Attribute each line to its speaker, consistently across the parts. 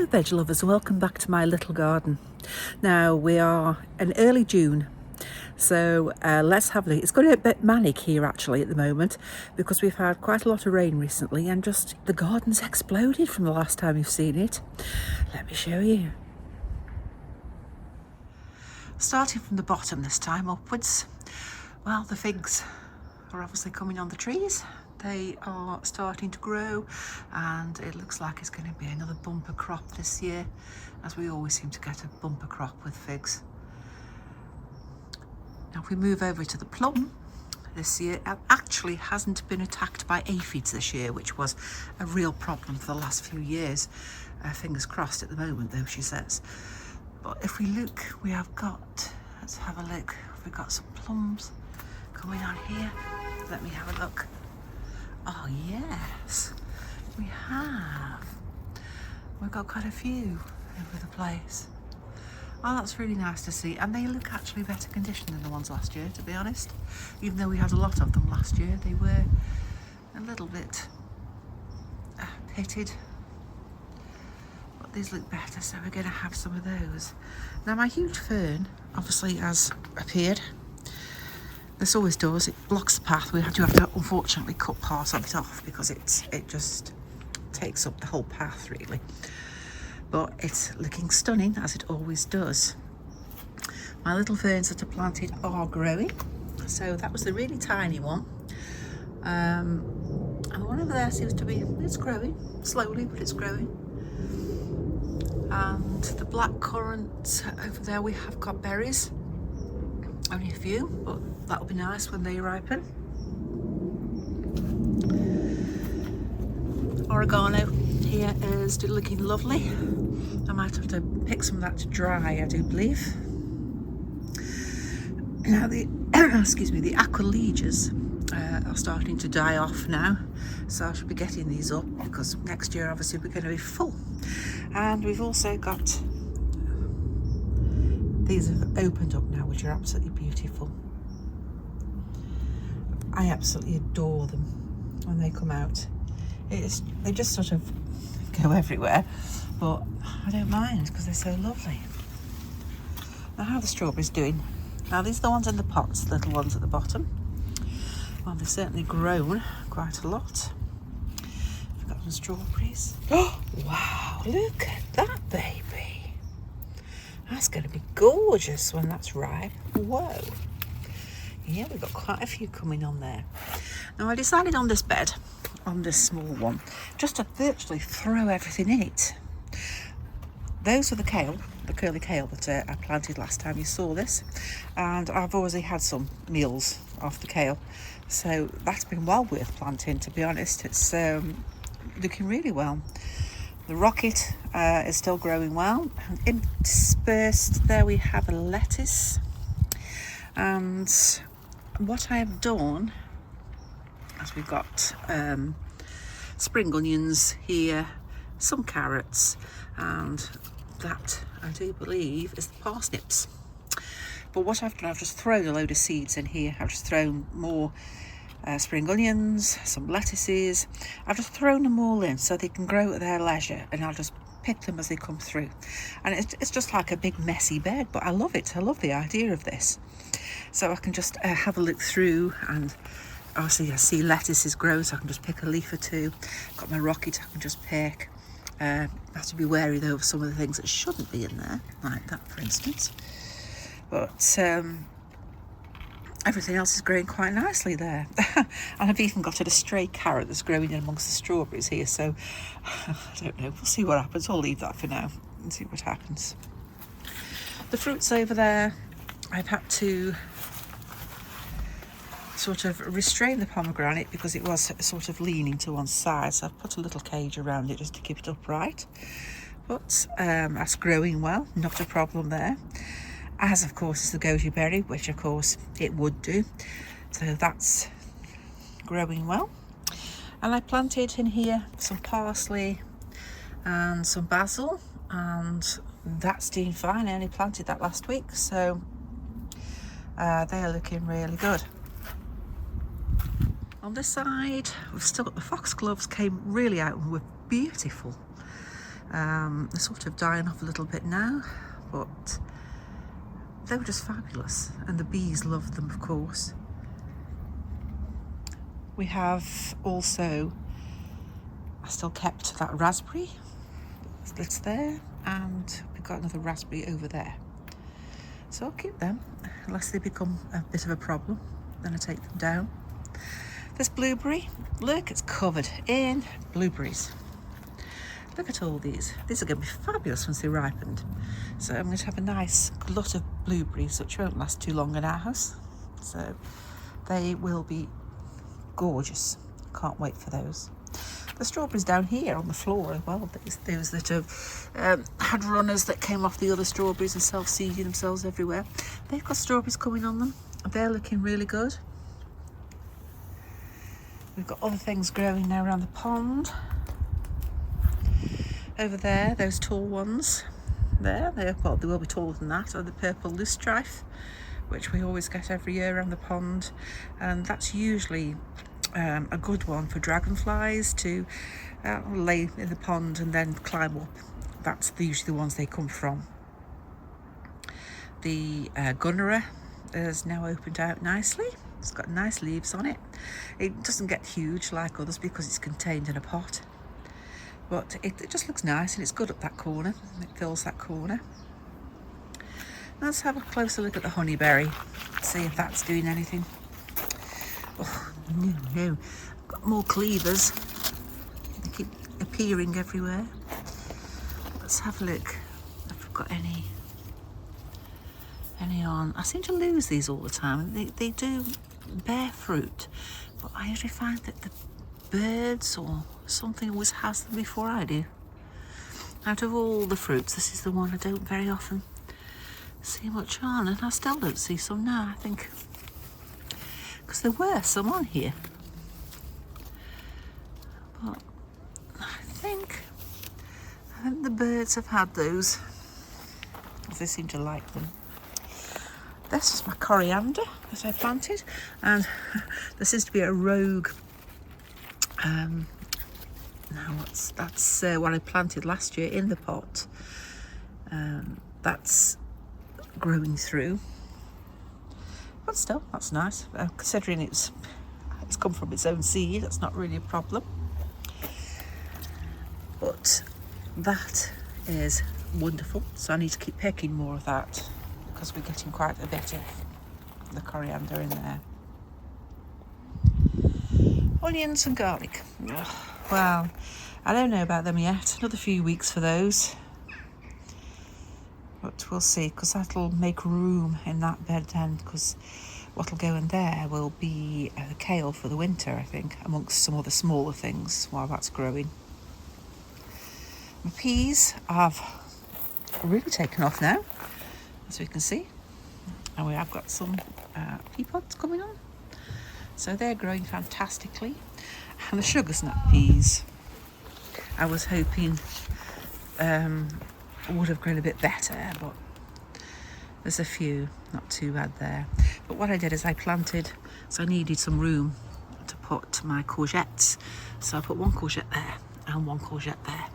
Speaker 1: veg lovers, and welcome back to my little garden. Now we are in early June, so let's have a look. It's got a bit manic here actually at the moment because we've had quite a lot of rain recently and just the garden's exploded from the last time you've seen it. Let me show you. Starting from the bottom this time upwards, well, the figs are obviously coming on the trees. They are starting to grow and it looks like it's going to be another bumper crop this year, as we always seem to get a bumper crop with figs. Now if we move over to the plum, this year it actually hasn't been attacked by aphids this year, which was a real problem for the last few years. Fingers crossed at the moment though, she says. But if we look, we have got, let's have a look, we've got some plums coming on here. Let me have a look. Oh yes, we have. We've got quite a few over the place. Oh, that's really nice to see. And they look actually better conditioned than the ones last year, to be honest. Even though we had a lot of them last year, they were a little bit pitted. But these look better, so we're going to have some of those. Now my huge fern obviously has appeared. This always does, it blocks the path. We have to unfortunately cut part of it off because it just takes up the whole path really. But it's looking stunning, as it always does. My little ferns that are planted are growing. So that was the really tiny one. And the one over there seems to be, it's growing, slowly, but it's growing. And the black currant over there, we have got berries. Only a few, but that'll be nice when they ripen. Oregano here is looking lovely. I might have to pick some of that to dry, I do believe. Now the excuse me, the aqualegias are starting to die off now, so I should be getting these up because next year obviously we're going to be full. And we've also got, these have opened up now, which are absolutely beautiful. I absolutely adore them when they come out. They just sort of go everywhere, but I don't mind because they're so lovely. Now how are the strawberries doing? Now these are the ones in the pots, the little ones at the bottom. Well, they've certainly grown quite a lot. We've got some strawberries. Oh wow, look at that baby. That's going to be gorgeous when that's ripe. Whoa. Yeah, we've got quite a few coming on there. Now I decided on this bed, on this small one, just to virtually throw everything in it. Those are the kale, the curly kale that I planted last time you saw this. And I've already had some meals off the kale. So that's been well worth planting, to be honest. It's looking really well. The rocket is still growing well. And interspersed there we have a lettuce. And what I have done is we've got spring onions here, some carrots, and that I do believe is the parsnips. But what I've done, I've just thrown a load of seeds in here. I've just thrown more spring onions, some lettuces. I've just thrown them all in so they can grow at their leisure, and I'll just pick them as they come through. And it's just like a big messy bed, but I love it. I love the idea of this. So I can just have a look through, and obviously I see lettuces grow, so I can just pick a leaf or two. Got my rocket, I can just pick. I have to be wary though of some of the things that shouldn't be in there, like that for instance. But everything else is growing quite nicely there. And I've even got a stray carrot that's growing in amongst the strawberries here, so I don't know, we'll see what happens. I'll leave that for now and see what happens. The fruits over there, I've had to sort of restrain the pomegranate because it was sort of leaning to one side, so I've put a little cage around it just to keep it upright. But that's growing well, not a problem there. As of course is the goji berry, which of course it would do. So that's growing well. And I planted in here some parsley and some basil, and that's doing fine. I only planted that last week, so they are looking really good. On this side, we've still got the foxgloves, came really out and were beautiful. They're sort of dying off a little bit now, but they were just fabulous, and the bees loved them, of course. We have also, I still kept that raspberry that's there, and we've got another raspberry over there. So I'll keep them unless they become a bit of a problem, then I take them down. This blueberry, look, it's covered in blueberries. Look at all these. These are going to be fabulous once they're ripened. So I'm going to have a nice lot of blueberries, which won't last too long in our house. So they will be gorgeous. Can't wait for those. The strawberries down here on the floor as well. Those that have had runners that came off the other strawberries and self-seeding themselves everywhere. They've got strawberries coming on them. They're looking really good. We've got other things growing now around the pond. Over there, those tall ones. There, well, they will be taller than that. Are the purple loosestrife, which we always get every year around the pond, and that's usually a good one for dragonflies to lay in the pond and then climb up. That's usually the ones they come from. The gunnera is now opened out nicely. It's got nice leaves on it. It doesn't get huge like others because it's contained in a pot, but it just looks nice, and it's good up that corner. It fills that corner. Let's have a closer look at the honeyberry, see if that's doing anything. Oh, no. Got more cleavers. They keep appearing everywhere. Let's have a look if I've got any on. I seem to lose these all the time. They do bear fruit, but I usually find that the birds or something always has them before I do. Out of all the fruits, this is the one I don't very often see much on, and I still don't see some now, I think, because there were some on here, but I think the birds have had those, because they seem to like them. This is my coriander that I planted, and there seems to be a rogue. Now that's what I planted last year in the pot. That's growing through, but still, that's nice. Considering it's come from its own seed, that's not really a problem. But that is wonderful. So I need to keep picking more of that, because we're getting quite a bit of the coriander in there. Onions and garlic. Well, I don't know about them yet. Another few weeks for those. But we'll see, because that'll make room in that bed then, because what'll go in there will be the kale for the winter, I think, amongst some other smaller things while that's growing. My peas have really taken off now, as we can see. And we have got some pea pods coming on. So they're growing fantastically. And the sugar snap peas, I was hoping would have grown a bit better, but there's a few, not too bad there. But what I did is I planted, so I needed some room to put my courgettes. So I put one courgette there and one courgette there.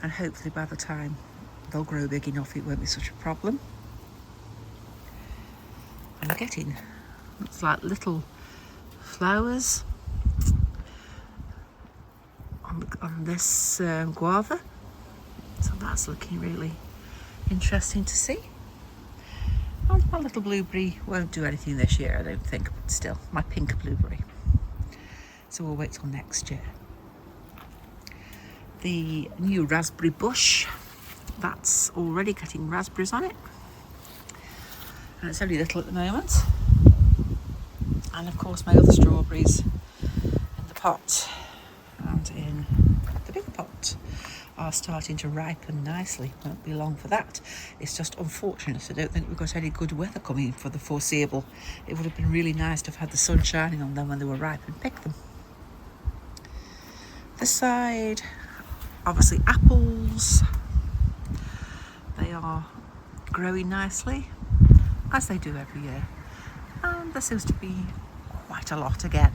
Speaker 1: And hopefully by the time they'll grow big enough, it won't be such a problem. I'm getting, it's like little flowers on this guava, so that's looking really interesting to see. And my little blueberry won't do anything this year, I don't think, but still, my pink blueberry. So we'll wait till next year. The new raspberry bush, that's already getting raspberries on it, and it's only little at the moment. And of course my other strawberries in the pot and in the bigger pot are starting to ripen nicely. Won't be long for that. It's just unfortunate, I don't think we've got any good weather coming for the foreseeable. It would have been really nice to have had the sun shining on them when they were ripe and pick them. This side, obviously apples. They are growing nicely, as they do every year. And there seems to be quite a lot again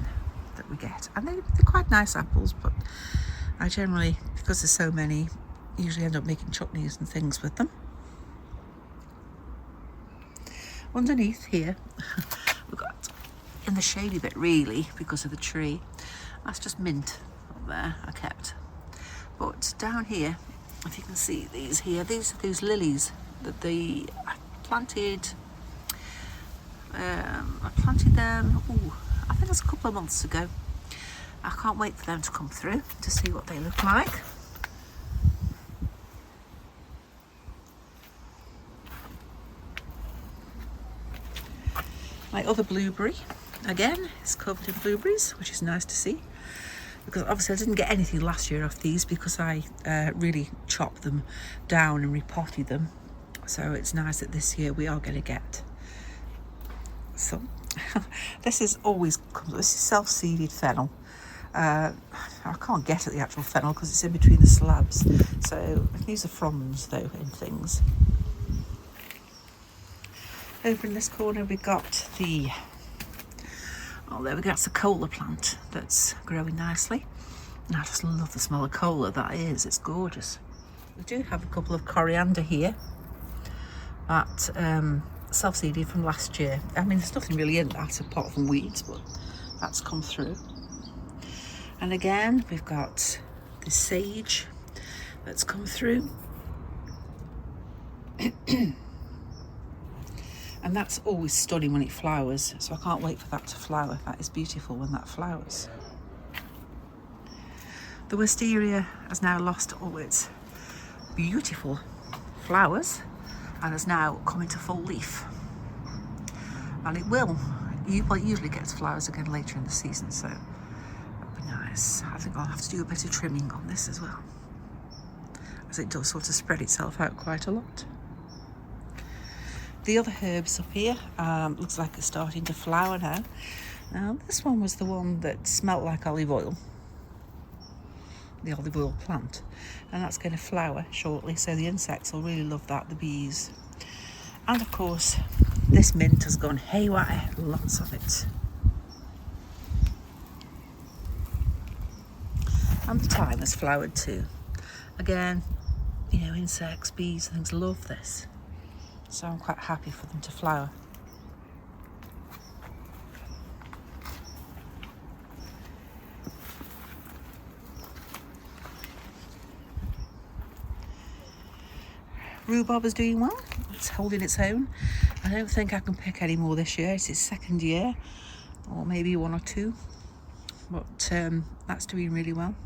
Speaker 1: that we get. And they're quite nice apples, but I generally, because there's so many, usually end up making chutneys and things with them. Underneath here, we've got, in the shady bit really, because of the tree, that's just mint up there I kept. But down here, if you can see these here, these are those lilies that I planted. I planted them, I think it's a couple of months ago. I can't wait for them to come through to see what they look like. My other blueberry, again, is covered in blueberries, which is nice to see. Because obviously I didn't get anything last year off these because I really chopped them down and repotted them. So it's nice that this year we are going to get some. This is self-seeded fennel. I can't get at the actual fennel because it's in between the slabs. So these are fronds though in things. Over in this corner we got there we go, that's a cola plant that's growing nicely. And I just love the smell of cola, that is, it's gorgeous. We do have a couple of coriander here that self-seeded from last year. I mean, there's nothing really in that apart from weeds, but that's come through. And again, we've got the sage that's come through. And that's always stunning when it flowers, so I can't wait for that to flower. That is beautiful when that flowers. The wisteria has now lost all its beautiful flowers and has now come into full leaf. And it usually gets flowers again later in the season, so that'll be nice. I think I'll have to do a bit of trimming on this as well, as it does sort of spread itself out quite a lot. The other herbs up here, looks like it's starting to flower now. Now this one was the one that smelt like olive oil, the olive oil plant, and that's going to flower shortly, so the insects will really love that, the bees. And of course this mint has gone haywire, lots of it. And the thyme has flowered too. Again, you know, insects, bees, things love this. So I'm quite happy for them to flower. Rhubarb is doing well. It's holding its own. I don't think I can pick any more this year. It's its second year, or maybe one or two. But that's doing really well.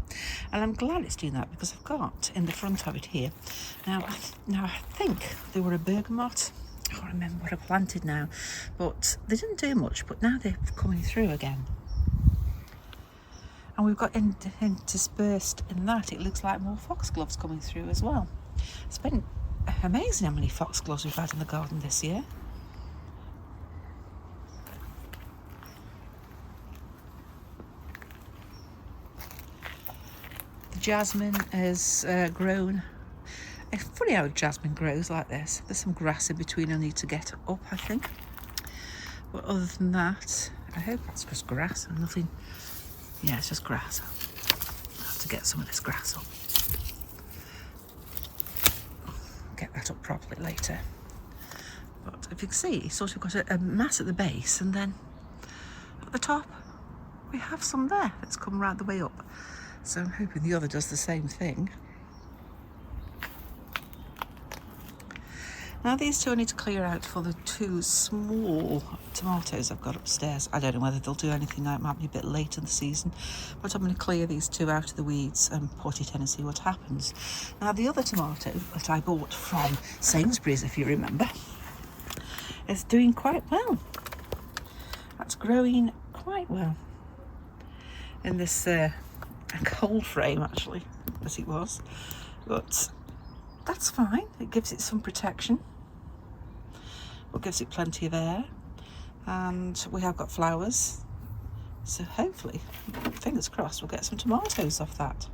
Speaker 1: And I'm glad it's doing that because I've got in the front of it here. Now I think they were a bergamot. I can't remember what I planted now. But they didn't do much, but now they're coming through again. And we've got interspersed in that, it looks like more foxgloves coming through as well. It's been amazing how many foxgloves we've had in the garden this year. Jasmine has grown. It's funny how jasmine grows like this. There's some grass in between I need to get up, I think. But other than that, I hope that's just grass and nothing. Yeah, it's just grass. I'll have to get some of this grass up. Get that up properly later. But if you can see, it's sort of got a mass at the base, and then at the top we have some there that's come right the way up. So I'm hoping the other does the same thing. Now these two I need to clear out for the two small tomatoes I've got upstairs. I don't know whether they'll do anything now, it might be a bit late in the season, but I'm going to clear these two out of the weeds and put it in and see what happens. Now the other tomato that I bought from Sainsbury's, if you remember, is doing quite well. That's growing quite well in this cold frame actually, as it was, but that's fine. It gives it some protection, but gives it plenty of air, and we have got flowers, so hopefully, fingers crossed, we'll get some tomatoes off that.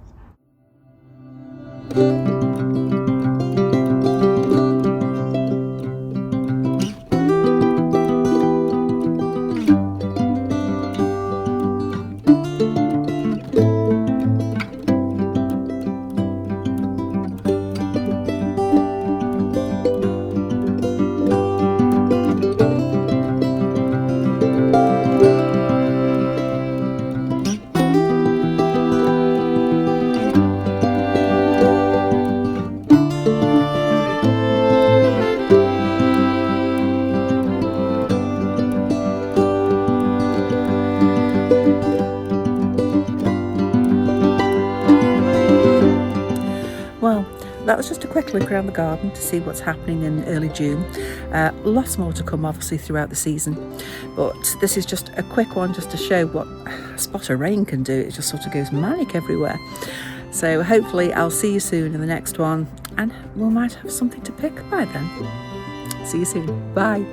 Speaker 1: that was just a quick look around the garden to see what's happening in early June. Lots more to come obviously throughout the season, but this is just a quick one just to show what a spot of rain can do. It just sort of goes manic everywhere. So hopefully I'll see you soon in the next one, and we might have something to pick by then. See you soon. Bye.